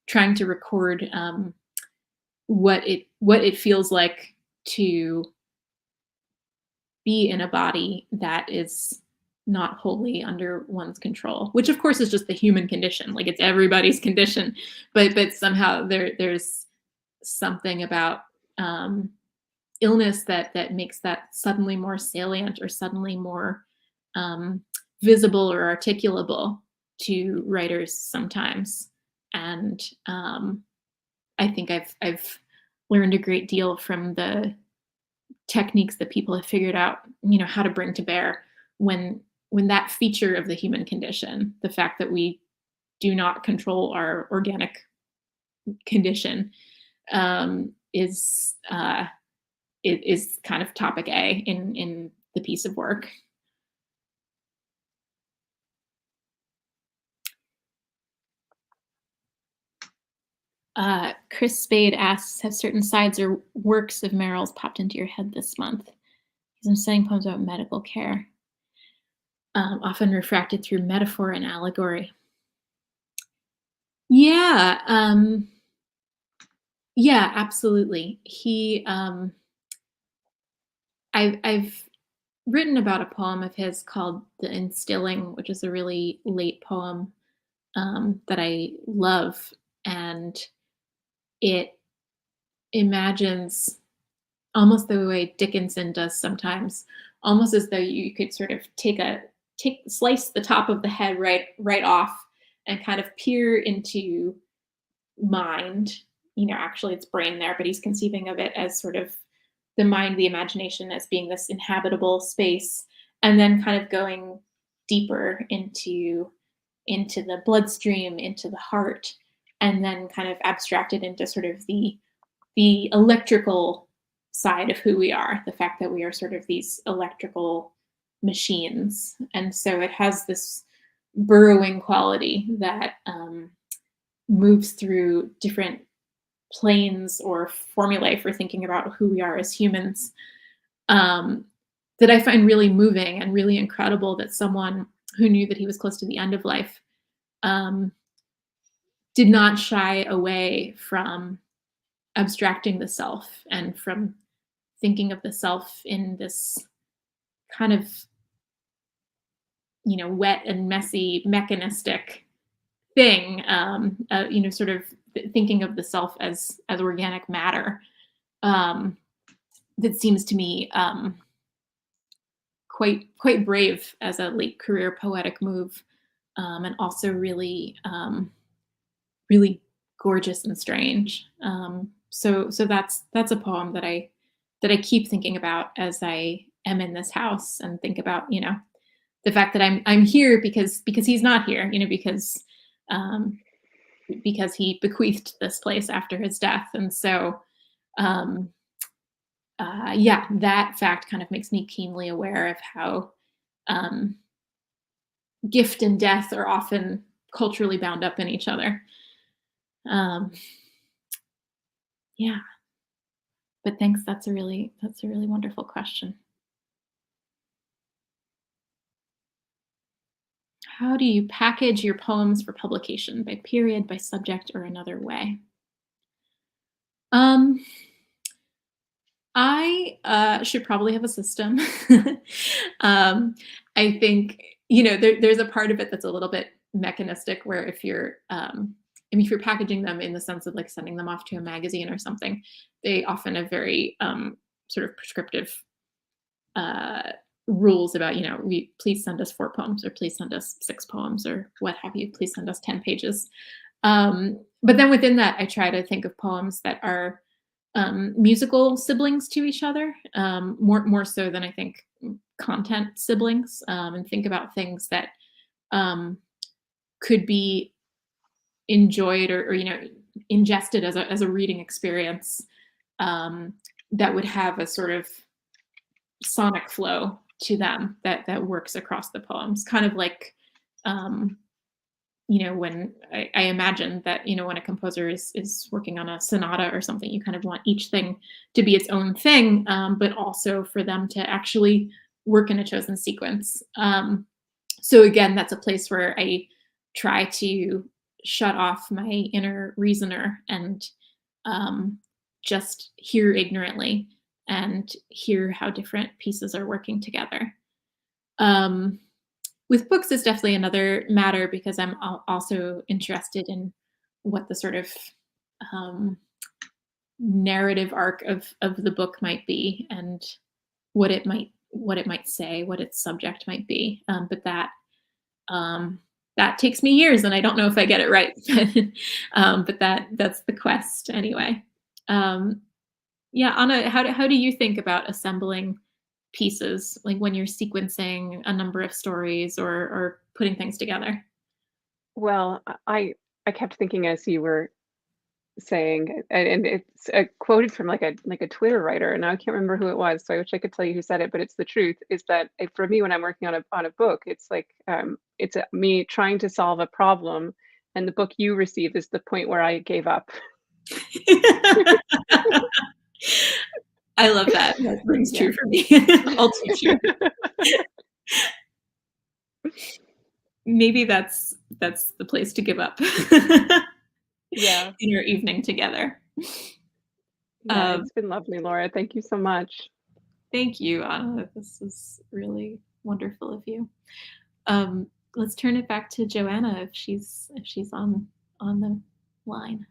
trying to record what it feels like to be in a body that is not wholly under one's control, which of course is just the human condition. Like, it's everybody's condition, but somehow there's something about illness that makes that suddenly more salient, or suddenly more visible or articulable to writers sometimes. And I think I've learned a great deal from the techniques that people have figured out, how to bring to bear when that feature of the human condition, the fact that we do not control our organic condition, is kind of topic A in the piece of work. Chris Spade asks, have certain sides or works of Merrill's popped into your head this month? Because I'm studying poems about medical care, often refracted through metaphor and allegory. Yeah, yeah, absolutely. I've written about a poem of his called The Instilling, which is a really late poem that I love. And it imagines, almost the way Dickinson does sometimes, almost as though you could sort of slice the top of the head right off, and kind of peer into mind. Actually it's brain there, but he's conceiving of it as sort of the mind, the imagination, as being this inhabitable space, and then kind of going deeper into the bloodstream, into the heart, and then kind of abstracted into sort of the electrical side of who we are, the fact that we are sort of these electrical machines. And so it has this burrowing quality that moves through different planes or formulae for thinking about who we are as humans, that I find really moving and really incredible, that someone who knew that he was close to the end of life did not shy away from abstracting the self, and from thinking of the self in this kind of, wet and messy mechanistic thing, sort of thinking of the self as organic matter, that seems to me quite brave as a late career poetic move, and also really really gorgeous and strange. So that's a poem that I keep thinking about as I am in this house, and think about the fact that I'm here because he's not here, because he bequeathed this place after his death. And so that fact kind of makes me keenly aware of how gift and death are often culturally bound up in each other. Yeah, but thanks. That's a really wonderful question. How do you package your poems for publication, by period, by subject, or another way? I should probably have a system. I think, there's a part of it that's a little bit mechanistic, where if you're packaging them in the sense of like sending them off to a magazine or something, they often have very sort of prescriptive rules about, please send us 4 poems, or please send us 6 poems, or what have you, please send us 10 pages. But then within that, I try to think of poems that are musical siblings to each other, more so than I think content siblings, and think about things that could be enjoyed or ingested as a reading experience, that would have a sort of sonic flow to them that works across the poems, kind of like when I imagine that, when a composer is working on a sonata or something, you kind of want each thing to be its own thing, but also for them to actually work in a chosen sequence. So again, that's a place where I try to shut off my inner reasoner and just hear ignorantly and hear how different pieces are working together. With books, it's definitely another matter, because I'm also interested in what the sort of narrative arc of the book might be, and what it might say, what its subject might be. But that takes me years, and I don't know if I get it right. But that's the quest anyway. Yeah, Anna, how do you think about assembling pieces, like when you're sequencing a number of stories or putting things together? Well, I kept thinking as you were saying, and it's quoted from like a Twitter writer, and I can't remember who it was, so I wish I could tell you who said it, but it's the truth, is that for me, when I'm working on a book, it's like it's me trying to solve a problem, and the book you receive is the point where I gave up. I love that. That rings true for me. All too true. Maybe that's the place to give up. Yeah. In your evening together. Yeah, it's been lovely, Laura. Thank you so much. Thank you, Anna. This is really wonderful of you. Let's turn it back to Joanna if she's on the line.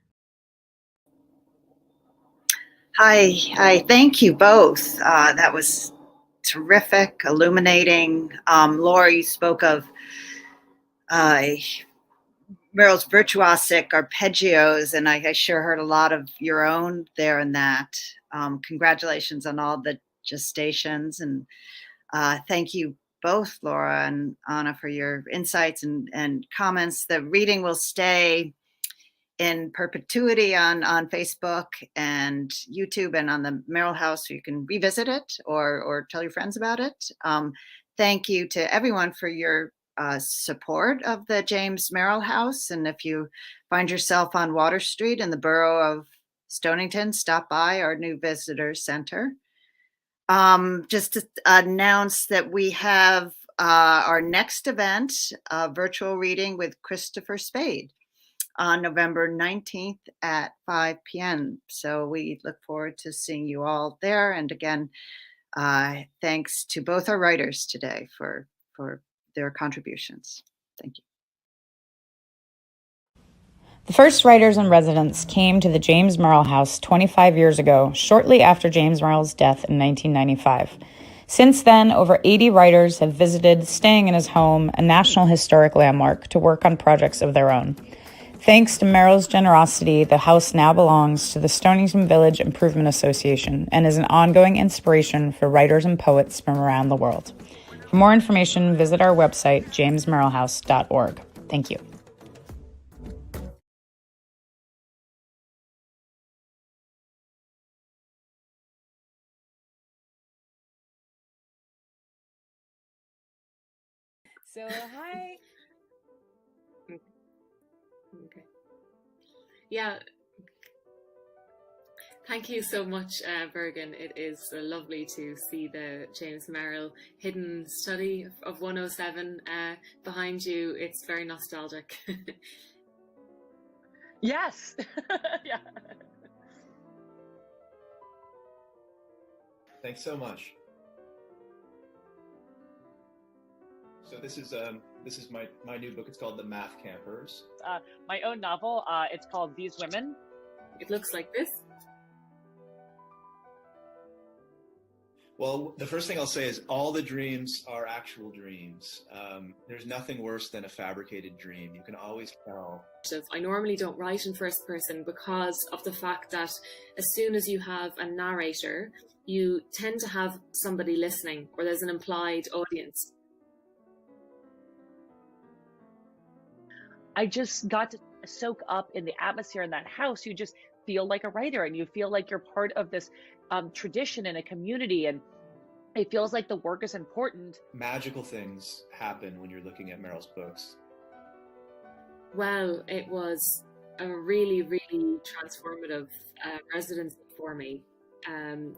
Hi. Thank you both. That was terrific, illuminating. Laura, you spoke of Merrill's virtuosic arpeggios, and I sure heard a lot of your own there in that. Congratulations on all the gestations, and thank you both, Laura and Anna, for your insights and comments. The reading will stay in perpetuity on Facebook and YouTube and on the Merrill House, so you can revisit it or tell your friends about it. Thank you to everyone for your support of the James Merrill House. And if you find yourself on Water Street in the borough of Stonington, stop by our new visitor center. Just to announce that we have our next event, virtual reading with Christopher Spade. on November 19th at 5 p.m. So we look forward to seeing you all there. And again, thanks to both our writers today for their contributions. Thank you. The first writers in residence came to the James Merrill House 25 years ago, shortly after James Merrill's death in 1995. Since then, over 80 writers have visited, staying in his home, a National Historic Landmark, to work on projects of their own. Thanks to Merrill's generosity, the house now belongs to the Stonington Village Improvement Association and is an ongoing inspiration for writers and poets from around the world. For more information, visit our website, jamesmerrillhouse.org. Thank you. So, hi. Okay. Yeah. Thank you so much, Bergen. It is lovely to see the James Merrill hidden study of 107 behind you. It's very nostalgic. Yes. Yeah. Thanks so much. So this is my new book. It's called The Math Campers. My own novel. It's called These Women. It looks like this. Well, the first thing I'll say is all the dreams are actual dreams. There's nothing worse than a fabricated dream. You can always tell. I normally don't write in first person because of the fact that as soon as you have a narrator, you tend to have somebody listening, or there's an implied audience. I just got to soak up in the atmosphere in that house. You just feel like a writer, and you feel like you're part of this tradition and a community, and it feels like the work is important. Magical things happen when you're looking at Merrill's books. Well, it was a really, really transformative residency for me.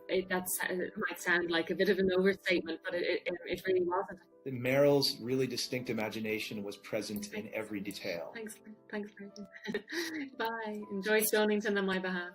It might sound like a bit of an overstatement, but it really wasn't. Merrill's really distinct imagination was present in every detail. Thanks. Bye. Enjoy Stonington on my behalf.